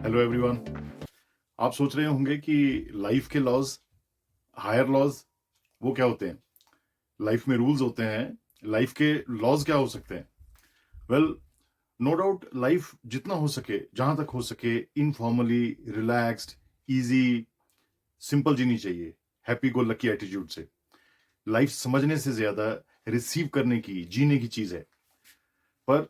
Hello everyone. आप सोच रहे होंगे कि लाइफ के लॉज, हायर लॉज, वो क्या होते हैं? लाइफ में रूल्स होते हैं, लाइफ के लॉज क्या हो सकते हैं? वेल, नो डाउट लाइफ जितना हो सके, जहां तक हो सके, इनफॉर्मली, रिलैक्स्ड, इजी, सिंपल जीनी चाहिए, हैप्पी गो लकी एटीट्यूड से। लाइफ समझने से ज्यादा रिसीव करने की, जीने की चीज है। पर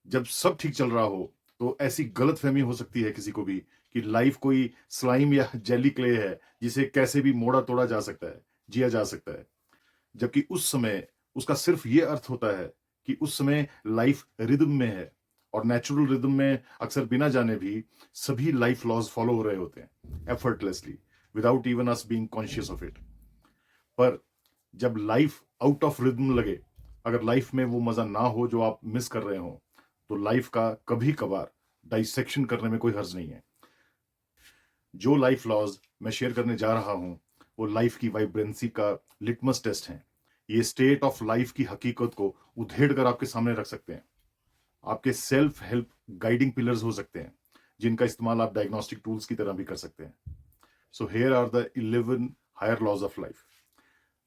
जब सब ठीक चल रहा हो तो ऐसी गलतफहमी हो सकती है किसी को भी कि लाइफ कोई स्लाइम या जेली क्ले है जिसे कैसे भी मोड़ा तोड़ा जा सकता है, जिया जा सकता है। जबकि उस समय उसका सिर्फ ये अर्थ होता है कि उस समय लाइफ रिदम में है, और नेचुरल रिदम में अक्सर बिना जाने भी सभी लाइफ लॉज फॉलो हो रहे होते हैं, effortlessly, without even us being conscious of it. पर जब लाइफ आउट ऑफ रिदम लगे, अगर लाइफ में वो मजा ना हो जो आप मिस कर रहे हो, तो लाइफ का कभी कभार डाइसेक्शन करने में कोई हर्ज नहीं है। जो लाइफ लॉज मैं शेयर करने जा रहा हूं वो लाइफ की वाइब्रेंसी का लिटमस टेस्ट है। ये स्टेट ऑफ लाइफ की हकीकत को उधेड़ कर आपके सामने रख सकते हैं। आपके सेल्फ हेल्प गाइडिंग पिलर्स हो सकते हैं, जिनका इस्तेमाल आप डायग्नोस्टिक टूल्स की तरह भी कर सकते हैं। So here are the 11 higher laws of life.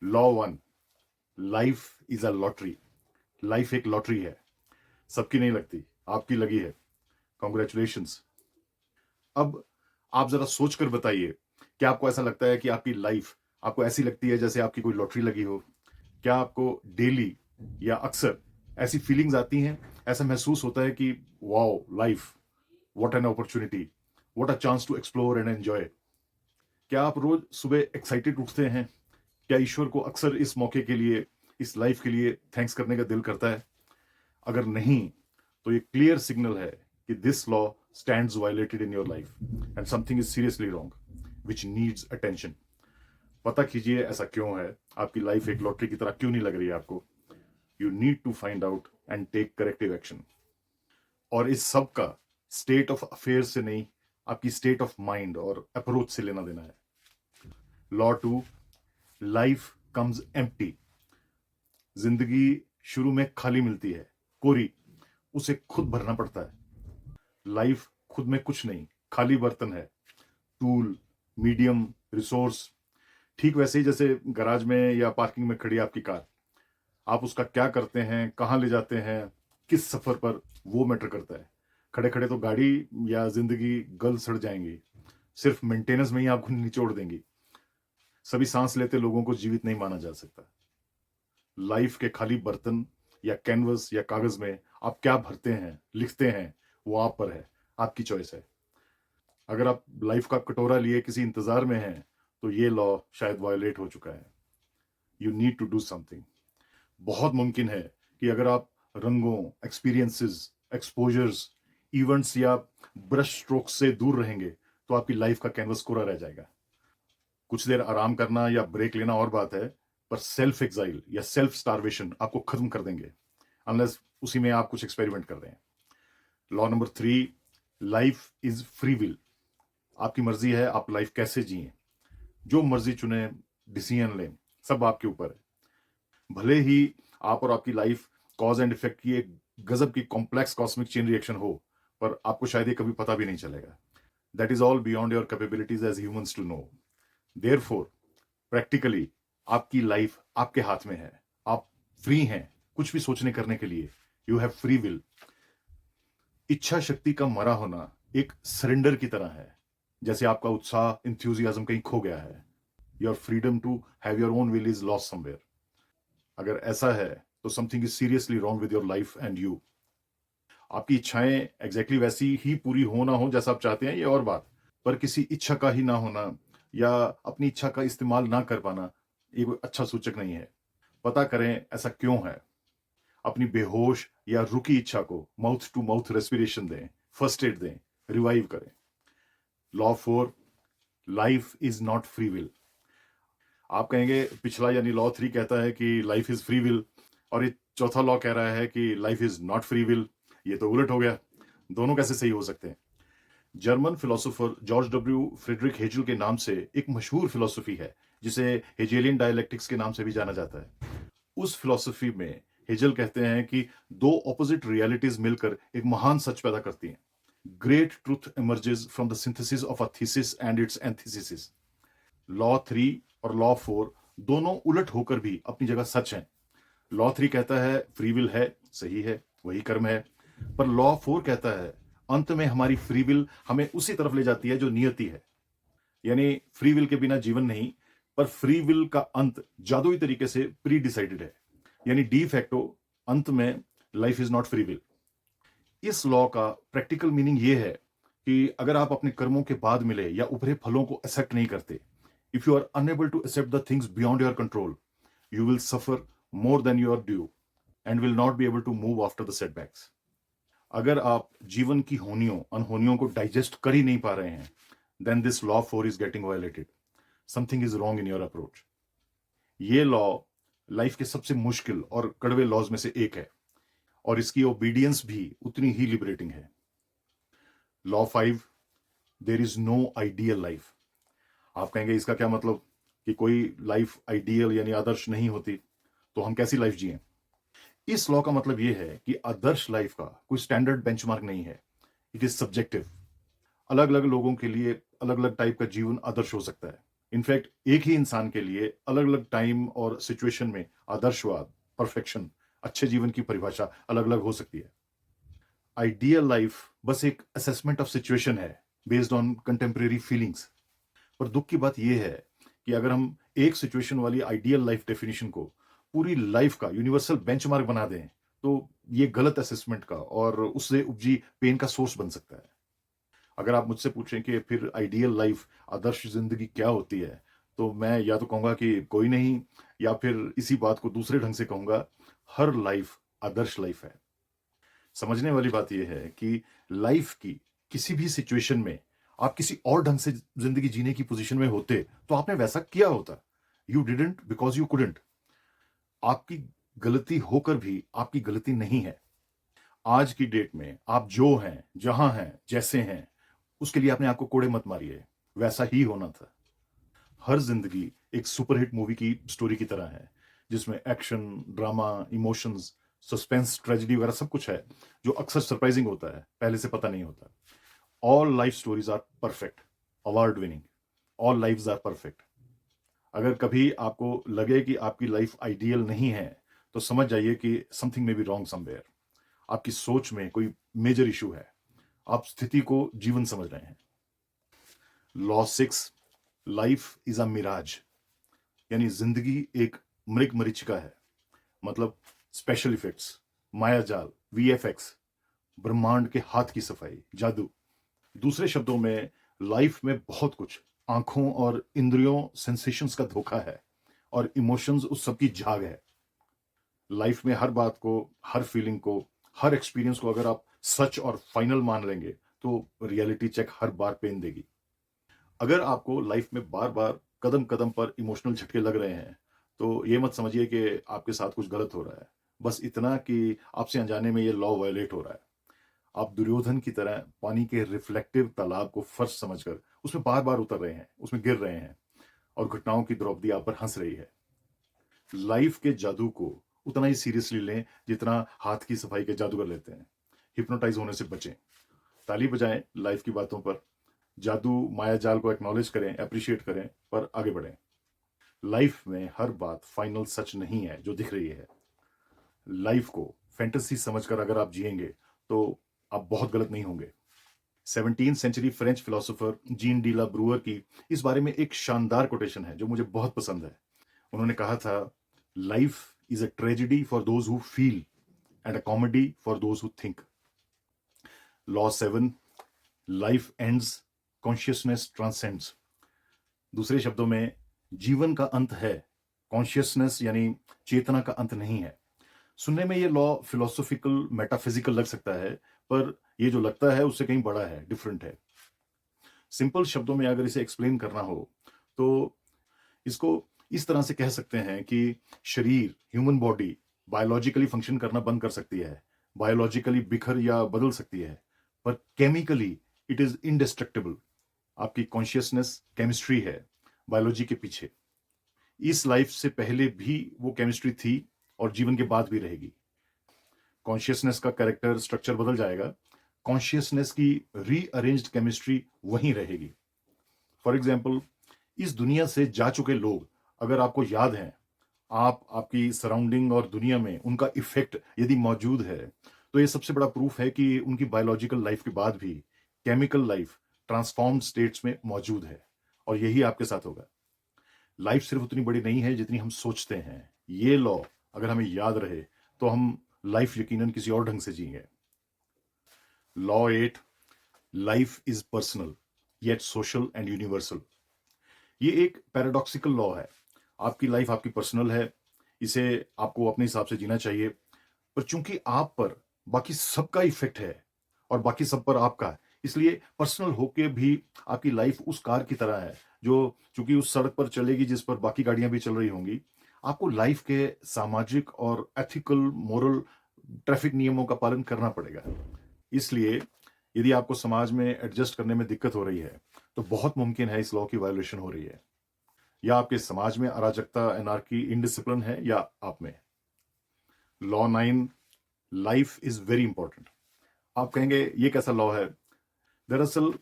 Law 1, life is a lottery. Life एक लॉटरी है, सबकी नहीं लगती, आपकी लगी है, कॉन्ग्रेचुलेशंस। अब आप जरा सोच कर बताइए, क्या आपको ऐसा लगता है कि आपकी लाइफ आपको ऐसी लगती है जैसे आपकी कोई लॉटरी लगी हो? क्या आपको डेली या अक्सर ऐसी फीलिंग्स आती हैं, ऐसा महसूस होता है कि wow life, what an opportunity, what a chance to explore and enjoy? क्या आप रोज सुबह एक्साइटेड उठते हैं? क्या ईश्वर को अक्सर इस मौके के लिए, इस लाइफ के लिए थैंक्स करने का दिल करता है? अगर नहीं, तो ये क्लियर सिग्नल है कि this law stands violated in your life and something is seriously wrong which needs attention. पता कीजिए ऐसा क्यों है, आपकी लाइफ एक लॉटरी की तरह क्यों नहीं लग रही है आपको। You need to find out and take corrective action. और इस सब का स्टेट ऑफ अफेयर से नहीं, आपकी स्टेट ऑफ माइंड और अप्रोच से लेना देना है। Law 2, life comes empty. जिंदगी शुरू में खाली मिलती है, कोरी, उसे खुद भरना पड़ता है। लाइफ खुद में कुछ नहीं, खाली बर्तन है, टूल, मीडियम, रिसोर्स। ठीक वैसे ही जैसे गराज में या पार्किंग में खड़ी आपकी कार, आप उसका क्या करते हैं, कहाँ ले जाते हैं, किस सफर पर, वो मैटर करता है। खड़े खड़े तो गाड़ी या जिंदगी गल सड़ जाएंगी, सिर्फ मेंटेनेंस में ही आपको निचोड़ देंगी। सभी सांस लेते लोगों को जीवित नहीं माना जा सकता। लाइफ के खाली बर्तन या कैनवस या कागज में आप क्या भरते हैं, लिखते हैं, वो आप पर है, आपकी चॉइस है। अगर आप लाइफ का कटोरा लिए किसी इंतजार में हैं, तो ये लॉ शायद वायोलेट हो चुका है। You need to do something. बहुत मुमकिन है कि अगर आप रंगों, एक्सपीरियंसेस, एक्सपोजर्स, इवेंट्स या ब्रश स्ट्रोक्स से दूर रहेंगे, तो आपकी लाइफ का कैनवस कोरा रह जाएगा। कुछ देर आराम करना या ब्रेक लेना और बात है, पर सेल्फ एक्साइल या सेल्फ स्टारवेशन आपको खत्म कर देंगे, अनलेस उसी में आप कुछ एक्सपेरिमेंट कर रहे हैं। Law number 3, life is free will. आपकी मर्जी है आप लाइफ कैसे जिए, जो मर्जी चुने, डिसीजन लें, सब आपके ऊपर है। भले ही आप और आपकी लाइफ कॉज एंड इफेक्ट की एक गजब की कॉम्प्लेक्स कॉस्मिक चेन रिएक्शन हो, पर आपको शायद ये कभी पता भी नहीं चलेगा। That is all beyond your capabilities as humans to know. Therefore practically आपकी लाइफ आपके हाथ में है, आप फ्री हैं कुछ भी सोचने करने के लिए। You have free will. इच्छा शक्ति का मरा होना एक सरेंडर की तरह है, जैसे आपका उत्साह, इंथ्यूजियाज्म कहीं खो गया है। Your freedom to have your own will is lost somewhere. अगर ऐसा है तो something is seriously wrong with your life and you. आपकी इच्छाएं एग्जैक्टली वैसी ही पूरी हो ना हो जैसा आप चाहते हैं, ये और बात, पर किसी इच्छा का ही ना होना या अपनी इच्छा का इस्तेमाल ना कर पाना, ये कोई अच्छा सूचक नहीं है। पता करें ऐसा क्यों है। अपनी बेहोश या रुकी इच्छा को माउथ टू माउथ रेस्पिरेशन दें, फर्स्ट एड दें, रिवाइव करें। Law 4, life is not free will. आप कहेंगे पिछला यानी लॉ 3 कहता है कि लाइफ इज फ्री विल, और ये चौथा लॉ कह रहा है कि life is not free will. ये तो उलट हो गया, दोनों कैसे सही हो सकते हैं? German philosopher George W Friedrich Hegel के नाम से एक मशहूर फिलोसफी है, जिसे हेजेलियन डायलेक्टिक्स के नाम से भी जाना जाता है। उस फिलोसफी में हेजल कहते हैं कि दो ऑपोजिट रियलिटीज मिलकर एक महान सच पैदा करती हैं। Great truth emerges from the synthesis of a thesis and its antithesis. Law 3 और लॉ 4 दोनों उलट होकर भी अपनी जगह सच हैं। लॉ 3 कहता है फ्री विल है, सही है, वही कर्म है। पर लॉ 4 कहता है अंत में हमारी फ्री विल हमें उसी तरफ ले जाती है जो नियति है। यानी फ्री विल के बिना जीवन नहीं, पर फ्री विल का अंत जादुई तरीके से प्री डिसाइडेड है। यानी डी फैक्टो अंत में life is not free will. इस लॉ का प्रैक्टिकल मीनिंग ये है कि अगर आप अपने कर्मों के बाद मिले या उभरे फलों को एक्सेप्ट नहीं करते, if you are unable to accept the things beyond your control, you will suffer more than you are due and will not be able to move after the setbacks. अगर आप जीवन की होनियों अनहोनियों को डाइजेस्ट कर ही नहीं पा रहे हैं, then this law 4 is getting violated. Something is wrong in your approach. ये लॉ लाइफ के सबसे मुश्किल और कड़वे लॉज में से एक है और इसकी ओबीडियंस भी उतनी ही लिबरेटिंग है। Law 5, there is no ideal life. आप कहेंगे इसका क्या मतलब कि कोई लाइफ आइडियल यानी आदर्श नहीं होती, तो हम कैसी लाइफ जिए? इस लॉ का मतलब यह है कि आदर्श लाइफ का कोई स्टैंडर्ड बेंचमार्क नहीं है। It is subjective. अलग अलग लोगों के लिए अलग अलग टाइप का जीवन आदर्श हो सकता है। इनफैक्ट एक ही इंसान के लिए अलग अलग टाइम और सिचुएशन में आदर्शवाद, परफेक्शन, अच्छे जीवन की परिभाषा अलग अलग हो सकती है। आइडियल लाइफ बस एक असेसमेंट ऑफ सिचुएशन है बेस्ड ऑन कंटेम्प्रेरी फीलिंग्स। पर दुख की बात यह है कि अगर हम एक सिचुएशन वाली आइडियल लाइफ डेफिनेशन को पूरी लाइफ का यूनिवर्सल बेंचमार्क बना दें, तो ये गलत असेसमेंट का और उससे उपजी पेन का सोर्स बन सकता है। अगर आप मुझसे पूछें कि फिर आइडियल लाइफ, आदर्श जिंदगी क्या होती है, तो मैं या तो कहूंगा कि कोई नहीं, या फिर इसी बात को दूसरे ढंग से कहूंगा, हर लाइफ आदर्श लाइफ है। समझने वाली बात यह है कि लाइफ की किसी भी सिचुएशन में आप किसी और ढंग से जिंदगी जीने की पोजीशन में होते तो आपने वैसा किया होता। You didn't because you couldn't. आपकी गलती होकर भी आपकी गलती नहीं है। आज की डेट में आप जो हैं, जहां हैं, जैसे हैं, उसके लिए अपने आप को कोड़े मत मारिए। वैसा ही होना था। हर जिंदगी एक सुपरहिट मूवी की स्टोरी की तरह है जिसमें action, drama, emotions, suspense, tragedy वगैरह सब कुछ है जो अक्सर सरप्राइजिंग होता है, पहले से पता नहीं होता। All life stories are perfect, award winning. All lives are perfect. अगर कभी आपको लगे कि आपकी लाइफ आइडियल नहीं है, तो समझ जाइए कि समथिंग में बी रॉन्ग समवेयर। आपकी सोच में कोई मेजर इशू है। आप स्थिति को जीवन समझ रहे हैं। Law 6, life is a mirage. यानी जिंदगी एक मृग मरीचिका है। मतलब स्पेशल इफेक्ट्स, माया जाल, वीएफएक्स, ब्रह्मांड के हाथ की सफाई, जादू। दूसरे शब्दों में लाइफ में बहुत कुछ आंखों और इंद्रियों, सेंसेशंस का धोखा है और इमोशंस उस सब की झाग है। लाइफ में हर बात को, हर फीलिंग को, हर एक्सपीरियंस को अगर आप सच और फाइनल मान लेंगे तो रियलिटी चेक हर बार पेन देगी। अगर आपको लाइफ में बार बार कदम कदम पर इमोशनल झटके लग रहे हैं, तो ये मत समझिए कि आपके साथ कुछ गलत हो रहा है। बस इतना कि आपसे अनजाने में ये लॉ वायलेट हो रहा है। आप दुर्योधन की तरह पानी के रिफ्लेक्टिव तालाब को फर्श समझकर उसमें बार बार उतर रहे हैं, उसमें गिर रहे हैं और घटनाओं की द्रौपदी आप पर हंस रही है। लाइफ के जादू को उतना ही सीरियसली लें जितना हाथ की सफाई के जादूगर लेते हैं। हिप्नोटाइज होने से बचें। ताली बजाएं लाइफ की बातों पर। जादू, माया जाल को एक्नॉलेज करें, अप्रिशिएट करें, पर आगे बढ़ें। लाइफ में हर बात फाइनल सच नहीं है जो दिख रही है। लाइफ को फैंटेसी समझकर अगर आप जिएंगे तो आप बहुत गलत नहीं होंगे। 17th century French philosopher Jean de La Bruyere की इस बारे में एक शानदार कोटेशन है जो मुझे बहुत पसंद है। उन्होंने कहा था, life is a tragedy for those who feel and a comedy for those who think. Law 7, life ends, consciousness transcends. दूसरे शब्दों में जीवन का अंत है, कॉन्शियसनेस यानी चेतना का अंत नहीं है। सुनने में ये लॉ फिलोसॉफिकल, मेटाफिजिकल लग सकता है, पर ये जो लगता है उससे कहीं बड़ा है, डिफरेंट है। सिंपल शब्दों में अगर इसे एक्सप्लेन करना हो तो इसको इस तरह से कह सकते हैं कि शरीर, ह्यूमन बॉडी बायोलॉजिकली फंक्शन करना बंद कर सकती है, बायोलॉजिकली बिखर या बदल सकती है, पर केमिकली इट इज इंडिस्ट्रक्टिबल। आपकी कॉन्शियसनेस केमिस्ट्री है, बायोलॉजी के पीछे। इस लाइफ से पहले भी वो केमिस्ट्री थी और जीवन के बाद भी रहेगी। कॉन्शियसनेस का कैरेक्टर, स्ट्रक्चर बदल जाएगा, कॉन्शियसनेस की रीअरेंज्ड केमिस्ट्री वहीं रहेगी। फॉर एग्जाम्पल, इस दुनिया से जा चुके लोग अगर आपको याद हैं, आप आपकी सराउंडिंग और दुनिया में उनका इफेक्ट यदि मौजूद है, तो ये सबसे बड़ा प्रूफ है कि उनकी बायोलॉजिकल लाइफ के बाद भी केमिकल लाइफ ट्रांसफॉर्म्ड स्टेट्स में मौजूद है, और यही आपके साथ होगा। लाइफ सिर्फ उतनी बड़ी नहीं है जितनी हम सोचते हैं। ये लॉ अगर हमें याद रहे तो हम लाइफ यकीनन किसी और ढंग से जिएंगे। Law 8, life is personal yet social and universal. ये एक पैराडॉक्सिकल लॉ है। आपकी लाइफ आपकी पर्सनल है, इसे आपको अपने हिसाब से जीना चाहिए, पर चूंकि आप पर बाकी सबका इफेक्ट है और बाकी सब पर आपका है, इसलिए पर्सनल होके भी आपकी लाइफ उस कार की तरह है जो चूंकि उस सड़क पर चलेगी जिस पर बाकी गाड़ियां भी चल रही होंगी। आपको लाइफ के सामाजिक और एथिकल, मोरल, ट्रैफिक नियमों का पालन करना पड़ेगा। इसलिए यदि आपको समाज में एडजस्ट करने में दिक्कत हो रही है, तो बहुत मुमकिन है इस लॉ की वायोलेशन हो रही है, या आपके समाज में अराजकता, एनार्की, इनडिसिप्लिन है, या आप में। Law 9, life is very important. आप कहेंगे ये कैसा लॉ है? दरअसल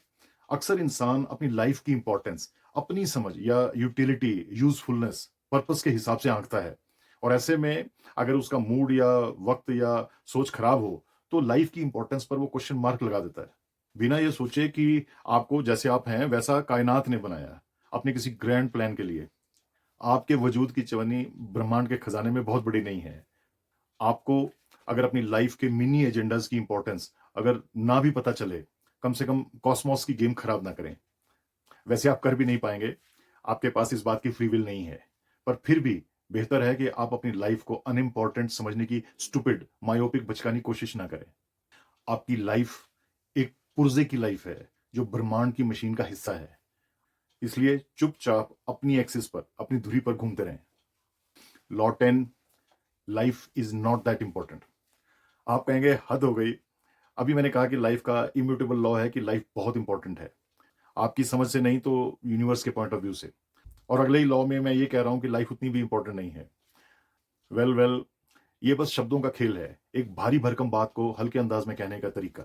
अक्सर इंसान अपनी लाइफ की इंपॉर्टेंस अपनी समझ या यूटिलिटी, यूजफुलनेस, पर्पस के हिसाब से आंकता है, और ऐसे में अगर उसका मूड या वक्त या सोच खराब हो तो लाइफ की इंपॉर्टेंस पर वो क्वेश्चन मार्क लगा देता है, बिना ये सोचे कि आपको जैसे आप हैं वैसा कायनात ने बनाया अपने किसी ग्रैंड प्लान के लिए। आपके वजूद की चवन्नी ब्रह्मांड के खजाने में बहुत बड़ी नहीं है। आपको अगर अपनी लाइफ के मिनी एजेंडाज की इंपॉर्टेंस अगर ना भी पता चले, कम से कम कॉस्मोस की गेम खराब ना करें। वैसे आप कर भी नहीं पाएंगे, आपके पास इस बात की फ्री विल नहीं है, पर फिर भी बेहतर है कि आप अपनी लाइफ को अनइम्पॉर्टेंट समझने की स्टूपिड, मायोपिक बचकानी कोशिश ना करें। आपकी लाइफ एक पुर्जे की लाइफ है जो ब्रह्मांड की मशीन का हिस्सा है, इसलिए चुपचाप अपनी एक्सिस पर, अपनी धुरी पर घूमते रहें। Law 10, life is not that important. आप कहेंगे हद हो गई, अभी मैंने कहा कि लाइफ का इम्यूटेबल लॉ है कि लाइफ बहुत इंपॉर्टेंट है, आपकी समझ से नहीं तो यूनिवर्स के पॉइंट ऑफ व्यू से, और अगले ही लॉ में मैं ये कह रहा हूं कि लाइफ उतनी भी इंपॉर्टेंट नहीं है। वेल, ये बस शब्दों का खेल है, एक भारी भरकम बात को हल्के अंदाज में कहने का तरीका।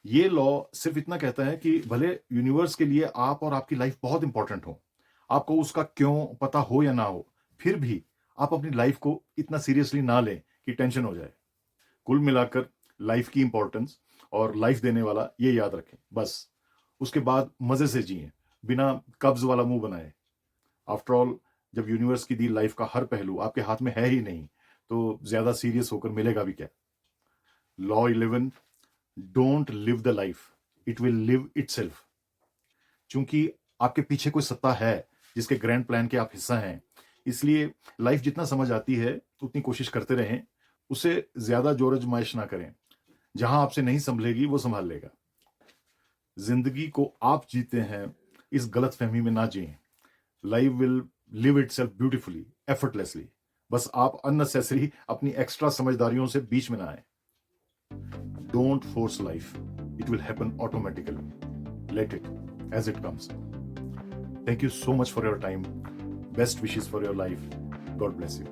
ये लॉ सिर्फ इतना कहता है कि भले यूनिवर्स के लिए आप और आपकी लाइफ बहुत इंपॉर्टेंट हो, आपको उसका क्यों पता हो या ना हो, फिर भी आप अपनी लाइफ को इतना सीरियसली ना लें कि टेंशन हो जाए। कुल मिलाकर लाइफ की इंपॉर्टेंस और लाइफ देने वाला ये याद रखें बस। उसके बाद मजे से जिए, बिना कब्ज वाला मुंह बनाए। आफ्टर ऑल, जब यूनिवर्स की दी लाइफ का हर पहलू आपके हाथ में है ही नहीं, तो ज्यादा सीरियस होकर मिलेगा भी क्या? Law 11, don't live the life, it will live itself. चूंकि आपके पीछे कोई सत्ता है जिसके ग्रैंड प्लान के आप हिस्सा हैं, इसलिए लाइफ जितना समझ आती है उतनी कोशिश करते रहें, उसे ज्यादा जोर आजमाइश ना करें। जहां आपसे नहीं संभलेगी वो संभाल लेगा। जिंदगी को आप जीते हैं इस गलत फहमी में ना जिए। Life will live itself beautifully, effortlessly. बस आप अननेसेसरी अपनी एक्स्ट्रा समझदारियों से बीच में ना आए। Don't force life, it will happen automatically. Let it as it comes. Thank you so much for your time. Best wishes for your life. God bless you.